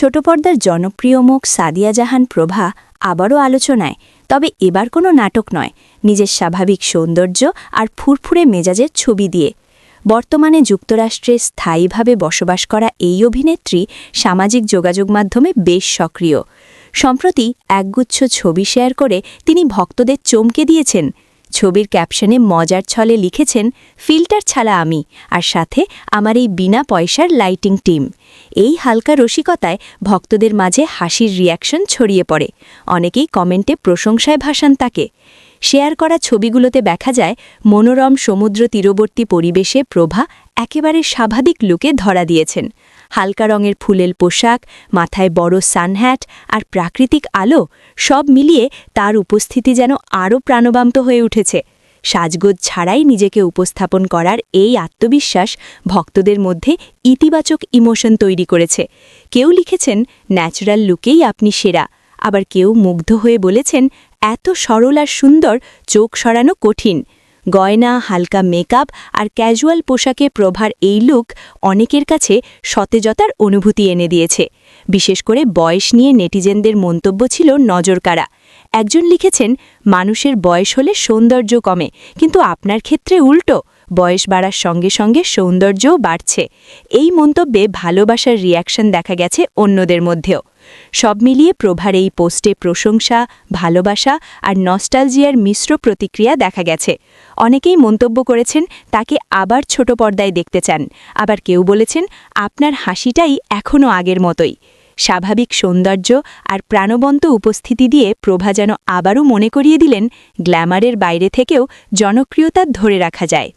ছোট পর্দার জনপ্রিয় মুখ সাদিয়া জাহান প্রভা আবারও আলোচনায়, তবে এবার কোনো নাটক নয়, নিজের স্বাভাবিক সৌন্দর্য আর ফুরফুরে মেজাজের ছবি দিয়ে। বর্তমানে যুক্তরাষ্ট্রে স্থায়ীভাবে বসবাস করা এই অভিনেত্রী সামাজিক যোগাযোগ মাধ্যমে বেশ সক্রিয়। সম্প্রতি একগুচ্ছ ছবি শেয়ার করে তিনি ভক্তদের চমকে দিয়েছেন। ছবির ক্যাপশনে মজার ছলে লিখেছেন, ফিল্টার ছাড়া আমি, আর সাথে আমার এই বিনা পয়সার লাইটিং টিম। এই হালকা রসিকতায় ভক্তদের মাঝে হাসির রিয়াকশন ছড়িয়ে পড়ে। অনেকেই কমেন্টে প্রশংসায় ভাসান তাকে। শেয়ার করা ছবিগুলোতে দেখা যায় মনোরম সমুদ্র তীরবর্তী পরিবেশে প্রভা একেবারে স্বাভাবিক লুকে ধরা দিয়েছেন। হালকা রঙের ফুলেল পোশাক, মাথায় বড় সানহ্যাট আর প্রাকৃতিক আলো, সব মিলিয়ে তার উপস্থিতি যেন আরও প্রাণবন্ত হয়ে উঠেছে। সাজগোজ ছাড়াই নিজেকে উপস্থাপন করার এই আত্মবিশ্বাস ভক্তদের মধ্যে ইতিবাচক ইমোশন তৈরি করেছে। কেউ লিখেছেন, ন্যাচারাল লুকেই আপনি সেরা, আবার কেউ মুগ্ধ হয়ে বলেছেন, এত সরল আর সুন্দর, চোখ সরানো কঠিন। গয়না, হালকা মেকআপ আর ক্যাজুয়াল পোশাকে প্রভার এই লুক অনেকের কাছে সতেজতার অনুভূতি এনে দিয়েছে। বিশেষ করে বয়স নিয়ে নেটিজেনদের মন্তব্য ছিল নজরকাড়া। একজন লিখেছেন, মানুষের বয়স হলে সৌন্দর্য কমে, কিন্তু আপনার ক্ষেত্রে উল্টো, বয়স বাড়ার সঙ্গে সঙ্গে সৌন্দর্যও বাড়ছে। এই মন্তব্যে ভালোবাসার রিয়াকশন দেখা গেছে অন্যদের মধ্যেও। সব মিলিয়ে প্রভার এই পোস্টে প্রশংসা, ভালোবাসা আর নস্টালজিয়ার মিশ্র প্রতিক্রিয়া দেখা গেছে। অনেকেই মন্তব্য করেছেন তাকে আবার ছোট পর্দায় দেখতে চান, আবার কেউ বলেছেন আপনার হাসিটাই এখনও আগের মতোই। স্বাভাবিক সৌন্দর্য আর প্রাণবন্ত উপস্থিতি দিয়ে প্রভা যেন আবারও মনে করিয়ে দিলেন, গ্ল্যামারের বাইরে থেকেও জনপ্রিয়তা ধরে রাখা যায়।